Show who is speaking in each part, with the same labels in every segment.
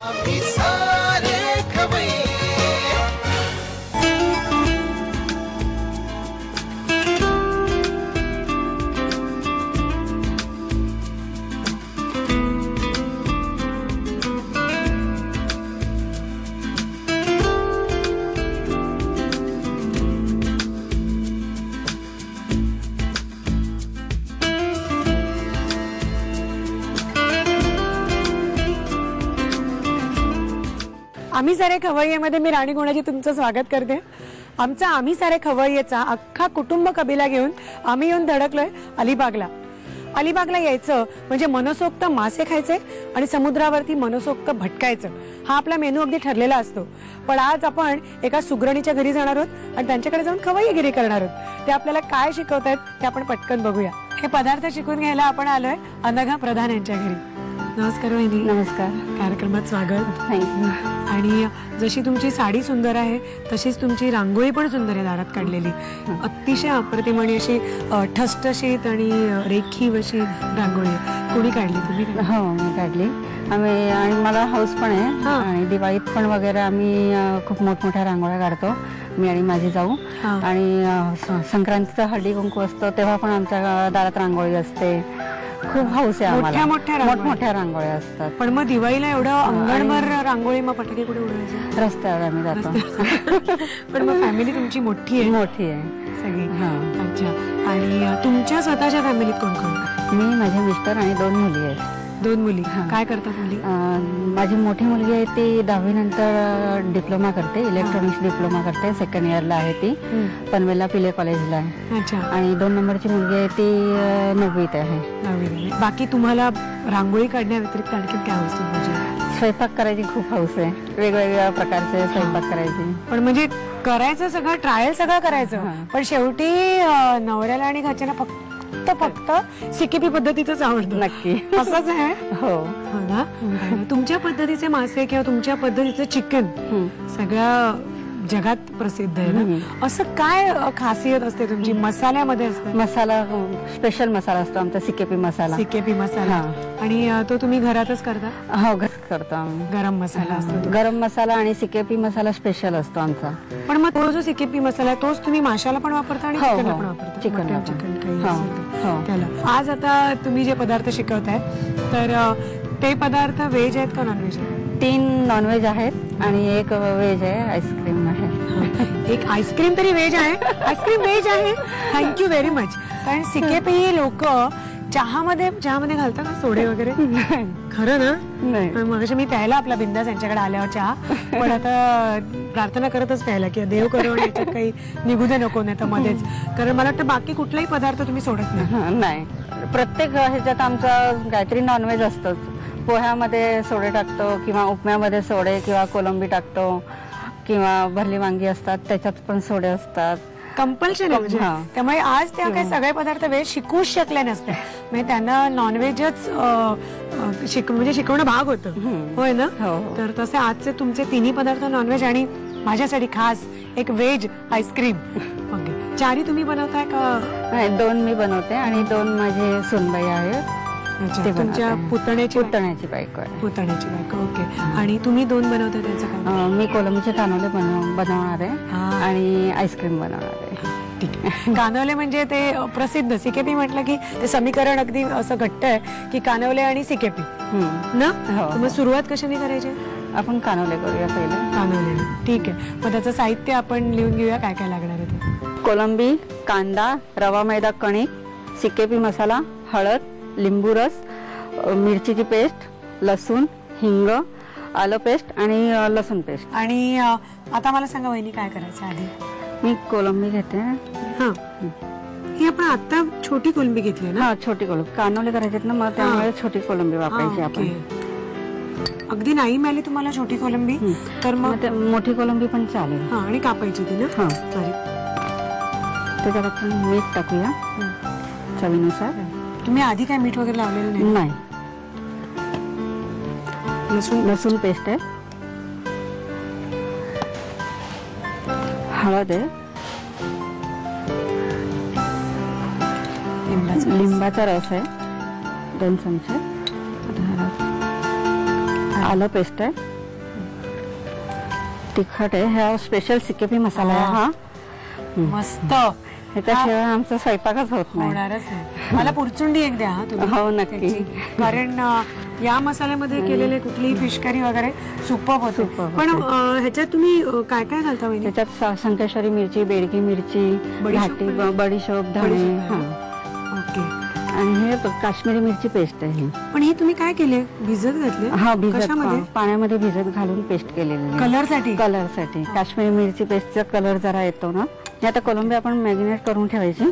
Speaker 1: आम्ही सारे खवय्ये.
Speaker 2: आम्ही सारे खवय्येमध्ये मी राणी गुणाजी तुमचं स्वागत करते. आमचा आम्ही सारे खवय्येचा अख्खा कुटुंब कबिला घेऊन आम्ही येऊन धडकलोय अलिबागला. अलिबागला यायचं म्हणजे मनसोक्त मासे खायचे आणि समुद्रावरती मनसोक्त भटकायचं, हा आपला मेनू अगदी ठरलेला असतो. पण आज आपण एका सुगरणीच्या घरी जाणार आहोत आणि त्यांच्याकडे जाऊन खवय्येगिरी करणार आहोत. ते आपल्याला काय शिकवतायत ते आपण पटकन बघूया. हे पदार्थ शिकून घ्यायला आपण आलोय अनघा प्रधान यांच्या घरी. नमस्कार वहिनी.
Speaker 3: नमस्कार.
Speaker 2: कार्यक्रमात स्वागत.
Speaker 3: थँक्यू.
Speaker 2: आणि जशी तुमची साडी सुंदर आहे तशीच तुमची रांगोळी पण सुंदर आहे दारात काढलेली. अतिशय अप्रतिम आणि अशी ठसठशीत आणि रेखीव अशी रांगोळी आहे. कोणी काढली? तुम्ही?
Speaker 3: हो, मी काढली. आम्ही आणि मला हाऊस पण आहे आणि दिवाळीत पण वगैरे आम्ही खूप मोठमोठ्या रांगोळ्या काढतो, मी आणि माझी जाऊ. आणि संक्रांतीचा हळदी कुंकू असतो तेव्हा पण आमच्या दारात रांगोळी असते. खूप हाऊस आहे आम्हाला. मोठमोठ्या रांगोळ्या असतात.
Speaker 2: पण मग दिवाळीला एवढं अंगणभर रांगोळी मग फटाके कुठे उडवायचे?
Speaker 3: रस्त्यावर आम्ही जातो.
Speaker 2: पण मग फॅमिली तुमची मोठी आहे?
Speaker 3: मोठी आहे
Speaker 2: सगळी. अच्छा. आणि तुमच्या स्वतःच्या फॅमिलीत कोण कोण?
Speaker 3: मी, माझे मिस्टर आणि 2 मुली आहेत.
Speaker 2: 2 मुली. काय करतात मुली?
Speaker 3: माझी मोठी मुलगी आहे ती 10वी नंतर डिप्लोमा करते, इलेक्ट्रॉनिक्स डिप्लोमा करते, सेकंड इयरला आहे ती, पनवेलला पिले कॉलेजला आहे.
Speaker 2: अच्छा.
Speaker 3: आणि 2 नंबरची मुलगी आहे ती 9वीत आहे.
Speaker 2: 9वी. बाकी तुम्हाला रांगोळी काढण्या व्यतिरिक्त आणखी काय हौस तुमची?
Speaker 3: स्वयंपाक करायची खूप हौस आहे, वेगवेगळ्या प्रकारचे स्वयंपाक करायची.
Speaker 2: पण म्हणजे करायचं सगळं, ट्रायल सगळं करायचं, पण शेवटी नवऱ्याला आणि घरच्यांना फक्त सिकेपी पद्धतीच आवडतं.
Speaker 3: नक्की असंच आहे. हो
Speaker 2: ना. तुमच्या पद्धतीचे मासे किंवा तुमच्या पद्धतीचं चिकन सगळ्या जगात प्रसिद्ध आहे ना. असं काय खासियत असते तुमची मसाल्यामध्ये? असते
Speaker 3: मसाला, स्पेशल मसाला असतो आमचा सिकेपी मसाला.
Speaker 2: सिकेपी मसाला. आणि तो तुम्ही घरातच करता?
Speaker 3: हो, घरात करतो आम्ही.
Speaker 2: गरम मसाला असतो.
Speaker 3: गरम मसाला आणि सिकेपी मसाला स्पेशल असतो आमचा.
Speaker 2: पण मग तो जो सिकेपी मसाला आहे तोच तुम्ही माशाला पण वापरता आणि चिकनला पण वापरता? त्याला आज आता तुम्ही जे पदार्थ शिकवताय तर ते पदार्थ व्हेज आहेत का नॉनव्हेज आहेत?
Speaker 3: 3 नॉनव्हेज आहेत आणि 1 व्हेज आहे. आईस्क्रीम आहे.
Speaker 2: एक आईस्क्रीम तरी व्हेज आहे? आईस्क्रीम व्हेज आहे. Thank you very much. कारण सिकेपी लोक चहामध्ये घालतात ना सोडे वगैरे? खरं ना?
Speaker 3: नाही.
Speaker 2: मग मी प्यायला आपला बिंदास यांच्याकडे आल्यावर चहा, पण आता प्रार्थना करतच प्यायला की देव करो आणि याच्यात काही निघू दे नको, नाही तर मध्येच. कारण मला वाटतं बाकी कुठलाही पदार्थ तुम्ही सोडत
Speaker 3: नाही. प्रत्येक ह्याच्यात आमचं काहीतरी नॉनव्हेज असतंच. पोह्यामध्ये सोडे टाकतो किंवा उपम्यामध्ये सोडे किंवा कोलंबी टाकतो किंवा भरली वांगी असतात त्याच्यात पण सोडे असतात.
Speaker 2: कंपल्शन आहे. त्यामुळे आज त्या काही सगळे पदार्थ व्हेज शिकूच शकले नसते. म्हणजे त्यांना नॉनव्हेजच शिकवणं भाग होतं. होय ना? तर तसे आजचे तुमचे 3ही पदार्थ नॉनव्हेज आणि माझ्यासाठी खास एक व्हेज आईस्क्रीम. ओके. 4ही तुम्ही बनवताय का?
Speaker 3: नाही, 2 मी बनवते आणि 2 माझे सूनबाई आहेत.
Speaker 2: तुमच्या पुतण्याची
Speaker 3: बायको आहे.
Speaker 2: पुतण्याची बायको. ओके. आणि तुम्ही 2 बनवता त्याचं काय?
Speaker 3: मी कोलंबीचे कानोले बनवणार आहे आणि आईस्क्रीम बनवणार आहे.
Speaker 2: ठीक आहे. कानवले म्हणजे ते प्रसिद्ध. सिकेपी म्हटलं की ते समीकरण अगदी असं घट्ट आहे की कानवले आणि सिकेपी ना. मग सुरुवात कशाने करायची?
Speaker 3: आपण कानवले करूया पहिले.
Speaker 2: कानवले. ठीक आहे. मग त्याचं साहित्य आपण लिहून घेऊया काय काय लागणार आहे ते.
Speaker 3: कोलंबी, कांदा, रवा मैदा कणिक, सिकेपी मसाला, हळद, लिंबू रस, मिरचीची पेस्ट, लसूण, हिंग, आलं पेस्ट आणि लसूण पेस्ट.
Speaker 2: आणि आता मला सांगा वहिनी काय करायचं आधी?
Speaker 3: मी कोलंबी घेते.
Speaker 2: ही आपण आता छोटी कोलंबी घेतली ना?
Speaker 3: छोटी कोलंबी. कानवले करायचे ना, मग त्यामुळे छोटी कोलंबी वापरायची आपण.
Speaker 2: अगदी नाही मिळाली तुम्हाला छोटी कोलंबी तर मग
Speaker 3: मोठी कोलंबी पण चालेल.
Speaker 2: आणि कापायची ती ना? सॉरी.
Speaker 3: त्याच्यात आपण मीठ टाकूया चवीनुसार.
Speaker 2: तुम्ही आधी काय मीठ वगैरे लावलेलं
Speaker 3: नाही? लसूण पेस्ट आहे, हळद आहे, लिंबाचा रस आहे 2 चमचे, आलं पेस्ट आहे, तिखट आहे, हा स्पेशल सिकेपी मसाला आहे हा.
Speaker 2: मस्त.
Speaker 3: ह्याच्याशिवाय आमचा स्वयंपाकच होत नाही.
Speaker 2: होणारच नाही. मला पुरचुंडी एक द्या तुम्ही.
Speaker 3: हो नक्की.
Speaker 2: त्याची. कारण या मसाल्यामध्ये केलेले कुठलीही फिश करी वगैरे सुपर्ब होते. पण ह्याच्यात तुम्ही काय काय घालता वहिनी?
Speaker 3: त्याच्यात संकेश्वरी मिरची, बेडगी मिरची, घाटी बडीशोप, धणे.
Speaker 2: ओके.
Speaker 3: आणि हे काश्मीरी मिरची पेस्ट आहे.
Speaker 2: पण हे तुम्ही काय केले? भिजत घातले?
Speaker 3: हा, भिजत पाण्यामध्ये भिजत घालून पेस्ट केलेली.
Speaker 2: कलरसाठी?
Speaker 3: कलरसाठी. काश्मीरी मिरची पेस्टचा कलर जरा येतो ना. आता कोलंबी आपण मॅरिनेट करून ठेवायची.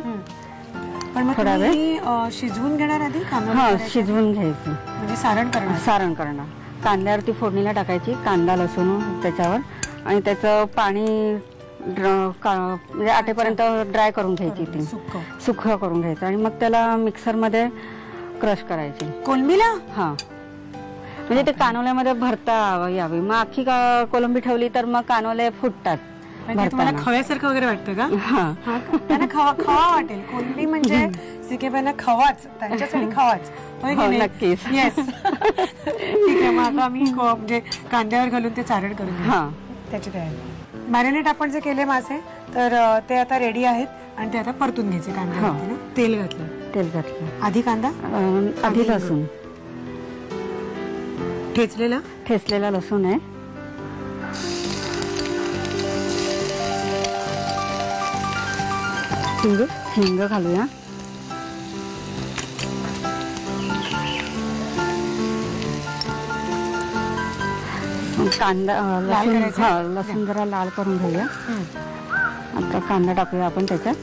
Speaker 2: पण मग
Speaker 3: थोडा वेळ
Speaker 2: शिजवून घेणार आधी?
Speaker 3: हा, शिजवून घ्यायची.
Speaker 2: म्हणजे सारण
Speaker 3: करणार. कांद्यावरती फोडणीला टाकायची, कांदा लसूण त्याच्यावर, आणि त्याचं पाणी म्हणजे आटेपर्यंत ड्राय करून घ्यायची, ती सुक्क करून घ्यायचं. आणि मग त्याला मिक्सर मध्ये क्रश करायची
Speaker 2: कोलंबीला.
Speaker 3: हा, म्हणजे ते कानोल्यामध्ये भरता यावी. मग अख्खी कोलंबी ठेवली तर मग कानोले फुटतात.
Speaker 2: तुम्हाला खव्यासारखं वगैरे वाटतं का?
Speaker 3: हा,
Speaker 2: त्यांना खवा वाटेल. कोलंबी म्हणजे सिकेबाईला खवाच, त्यांच्यासाठी खवाच.
Speaker 3: नक्कीच.
Speaker 2: येस. ठीक आहे. मग आता आम्ही म्हणजे कांद्यावर घालून ते चारण करून घेऊ. त्याची तयारी. मॅरिनेट आपण जे केले मासे, तर ते आता रेडी आहेत आणि ते आता परतून घ्यायचे कांद्यावरती. तेल घातलं. आधी कांदा,
Speaker 3: आधी लसूण, ठेचलेला लसूण आहे. हिंग घालूया. कांदा लसूण जरा लाल करून घेऊया. आता कांदा टाकूया आपण त्याच्यात.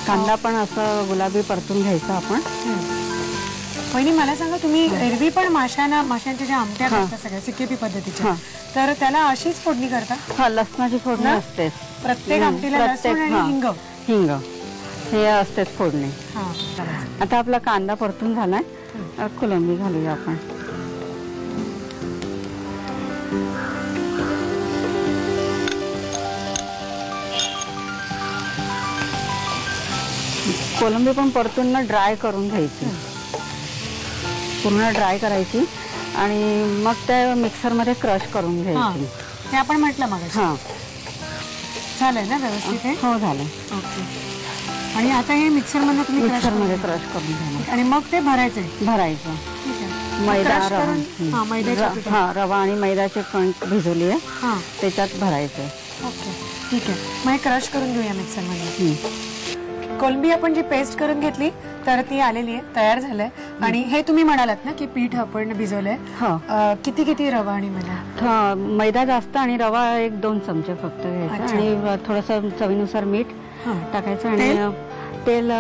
Speaker 3: कांदा पण असं गुलाबी परतून घ्यायचा आपण.
Speaker 2: पहिली मला सांगा, तुम्ही एरवी पण माशांच्या ज्या आमट्या करता सगळ्या सिकेपी पद्धतीच्या, तर त्याला अशीच फोडणी करता?
Speaker 3: हा, लसणाची फोडणी असते
Speaker 2: प्रत्येक आमटीला. लसूण आणि
Speaker 3: हिंग हे असतेच फोडणी. आता आपला कांदा परतून झालाय. कोलंबी घालूया आपण. कोलंबी पण परतून ना ड्राय करून घ्यायची, पूर्ण ड्राय करायची. आणि मग त्या मिक्सर मध्ये क्रश करून घ्यायची.
Speaker 2: ते आपण म्हटलं मग. हा, झालंय ना व्यवस्थित?
Speaker 3: हो, झालं.
Speaker 2: ओके. आणि आता हे मिक्सर मध्ये तुम्ही
Speaker 3: क्रश करून घ्यायचं.
Speaker 2: आणि मग ते भरायचं.
Speaker 3: रवा आणि मैद्याचे कणिक भिजवली आहे, त्याच्यात भरायचं.
Speaker 2: ओके, ठीक आहे. मग हे क्रश करून घेऊया मिक्सर मध्ये. कोलंबी आपण जी पेस्ट करून घेतली, तर ती आलेली आहे, तयार झालंय. आणि हे तुम्ही म्हणालात ना की पीठ आपण भिजवलंय. किती रवा आणि मैदा?
Speaker 3: मैदा जास्त आणि रवा 1-2 चमचे फक्त घ्यायचा. आणि थोडंसं चवीनुसार मीठ टाकायचं. आणि तेल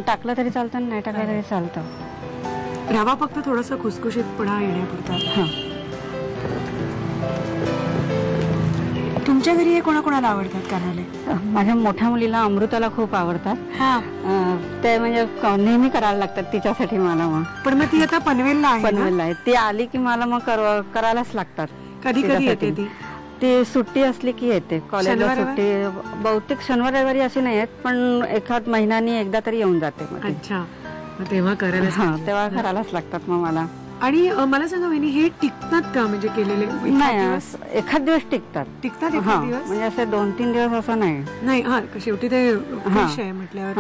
Speaker 3: टाकलं तरी चालतं, नाही टाकलं तरी चालतं.
Speaker 2: रवा फक्त थोडंसं खुसखुशीतपणा येण्यापुरता. तुमच्या घरी हे कोणाकोणाला आवडतात कानोले?
Speaker 3: माझ्या मोठ्या मुलीला, अमृताला खूप आवडतात. ते म्हणजे नेहमी करायला लागतात तिच्यासाठी मला. मग
Speaker 2: पण मग ती आता पनवेलला
Speaker 3: आहे. ती आली की मला मग करायलाच लागतात.
Speaker 2: कधी येते ती?
Speaker 3: ती सुट्टी असली की येते. कॉलेजला सुट्टी बहुतेक शनिवार रविवारी अशी नाही येत, पण एखाद महिन्यानी एकदा तरी येऊन जाते.
Speaker 2: अच्छा, तेव्हा
Speaker 3: करायलाच लागतात मग मला.
Speaker 2: आणि मला सांगा वहिनी, हे टिकतात का? म्हणजे केलेले
Speaker 3: नाही, एखाद दिवस टिकतात. म्हणजे असे 2-3 दिवस असं नाही.
Speaker 2: हा, शेवटी ते फिश आहे म्हटल्यावर.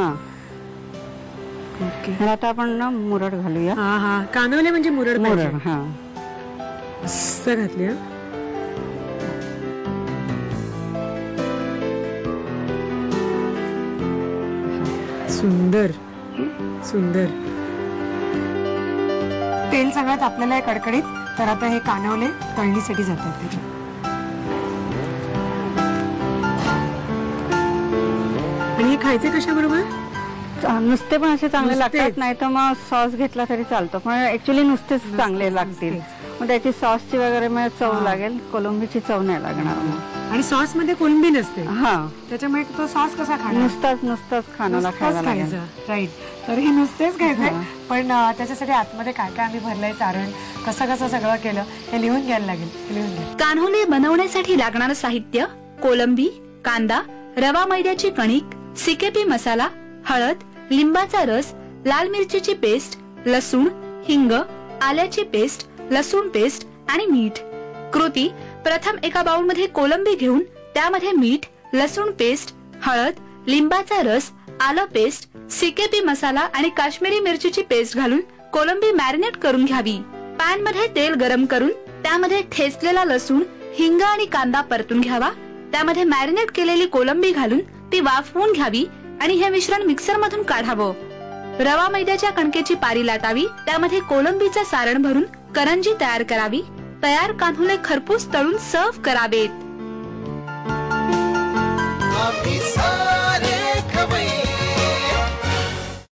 Speaker 2: ओके.
Speaker 3: आता आपण ना मुरड घालूया.
Speaker 2: कानोले म्हणजे मुरड.
Speaker 3: हा,
Speaker 2: मस्त घातली. सुंदर सुंदर. तेल सगळ्यात आपल्याला कडकडीत. तर आता हे कानवले तळणीसाठी जातात. आणि हे खायचे कशा बरोबर?
Speaker 3: नुसते पण असे चांगले लागतात, नाही तर मग सॉस घेतला तरी चालतो. पण ऍक्च्युली नुसतेच चांगले लागतील. मग त्याची सॉसची वगैरे चव लागेल, कोलंबीची चव नाही लागणार.
Speaker 2: आणि सॉस मध्ये कोलंबी नसते.
Speaker 3: हा,
Speaker 2: त्याच्यामुळे तो सॉस कसा खाणार?
Speaker 3: नुसताच खाण्याला खायला लागेल.
Speaker 2: राईट. तर हे नुसतेच घ्यायचे, पण त्याच्यासाठी आतमध्ये काय काय आम्ही भरलंय, सारण कसं सगळं केलं हे लिहून घ्यायला लागेल.
Speaker 4: कान्होले बनवण्यासाठी लागणारं साहित्य: कोलंबी, कांदा, रवा मैद्याची कणिक, सिकेपी मसाला, हळद, लिंबाचा रस, लाल मिरचीची पेस्ट, लसूण, हिंग, आल्याची पेस्ट, लसूण पेस्ट आणि मीठ. कृती: प्रथम एका बाउलमध्ये कोलंबी घेऊन त्यामध्ये मीठ, लसूण पेस्ट, हळद, लिंबाचा रस, आलं पेस्ट, सिकेपी मसाला आणि काश्मीरी मिरचीची पेस्ट घालून कोलंबी मॅरिनेट करून घ्यावी. पॅन मध्ये तेल गरम करून त्यामध्ये ठेचलेला लसूण, हिंग आणि कांदा परतून घ्यावा. त्यामध्ये मॅरिनेट केलेली कोलंबी घालून ती वाफवून घ्यावी आणि हे मिश्रण मिक्सर मधून काढावं. रवा मैद्याच्या कणकेची पारी लाटावी. त्यामध्ये कोलंबीचं सारण भरून करंजी तयार करावी. तयार कान्हुले खरपूस तळून सर्व्ह करावेत.
Speaker 1: आम्ही